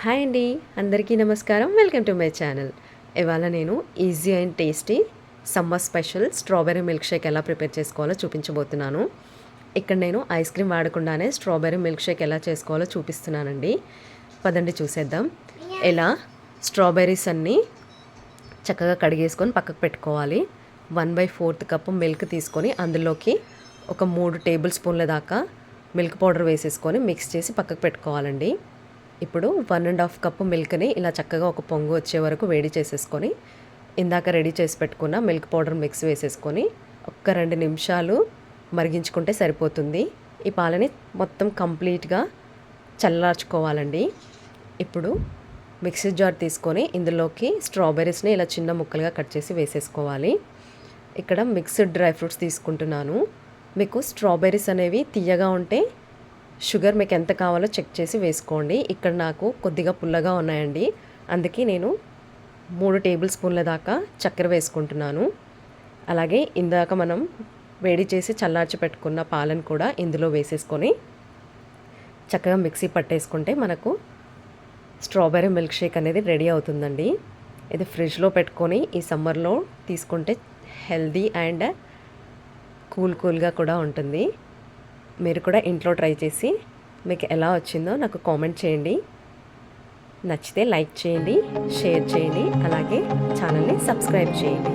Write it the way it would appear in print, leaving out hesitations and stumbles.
Hi అండి, అందరికీ నమస్కారం. Welcome to my channel. ఇవాళ నేను easy and tasty summer special strawberry milk shake ఎలా ప్రిపేర్ చేసుకోవాలో చూపించబోతున్నాను. ఇక్కడ నేను ఐస్ క్రీమ్ వాడకుండానే స్ట్రాబెర్రీ మిల్క్ షేక్ ఎలా చేసుకోవాలో చూపిస్తున్నానండి. పదండి చూసేద్దాం. ఎలా స్ట్రాబెర్రీస్ అన్నీ చక్కగా కడిగేసుకొని పక్కకు పెట్టుకోవాలి. 1/4 కప్పు మిల్క్ తీసుకొని అందులోకి ఒక 3 టేబుల్ స్పూన్ల దాకా మిల్క్ పౌడర్ వేసేసుకొని మిక్స్ చేసి పక్కకు పెట్టుకోవాలండి. ఇప్పుడు 1.5 కప్పు మిల్క్ని ఇలా చక్కగా ఒక పొంగు వచ్చే వరకు వేడి చేసేసుకొని ఇందాక రెడీ చేసి పెట్టుకున్న మిల్క్ పౌడర్ మిక్స్ వేసేసుకొని ఒక్క 2 నిమిషాలు మరిగించుకుంటే సరిపోతుంది. ఈ పాలని మొత్తం కంప్లీట్గా చల్లార్చుకోవాలండి. ఇప్పుడు మిక్సీ జార్ తీసుకొని ఇందులోకి స్ట్రాబెర్రీస్ని ఇలా చిన్న ముక్కలుగా కట్ చేసి వేసేసుకోవాలి. ఇక్కడ మిక్స్డ్ డ్రై ఫ్రూట్స్ తీసుకుంటున్నాను. మీకు స్ట్రాబెర్రీస్ అనేవి తీయగా ఉంటే షుగర్ మీకు ఎంత కావాలో చెక్ చేసి వేసుకోండి. ఇక్కడ నాకు కొద్దిగా పుల్లగా ఉన్నాయండి, అందుకే నేను 3 టేబుల్ స్పూన్ల దాకా చక్కెర వేసుకుంటున్నాను. అలాగే ఇందాక మనం వేడి చేసి చల్లార్చి పెట్టుకున్న పాలను కూడా ఇందులో వేసేసుకొని చక్కగా మిక్సీ పట్టేసుకుంటే మనకు స్ట్రాబెర్రీ మిల్క్ షేక్ అనేది రెడీ అవుతుందండి. ఇది ఫ్రిడ్జ్లో పెట్టుకొని ఈ సమ్మర్లో తీసుకుంటే హెల్దీ అండ్ కూల్గా కూడా ఉంటుంది. మీరు కూడా ఇంట్లో ట్రై చేసి మీకు ఎలా వచ్చిందో నాకు కామెంట్ చేయండి. నచ్చితే లైక్ చేయండి, షేర్ చేయండి, అలాగే ఛానల్ని సబ్స్క్రైబ్ చేయండి.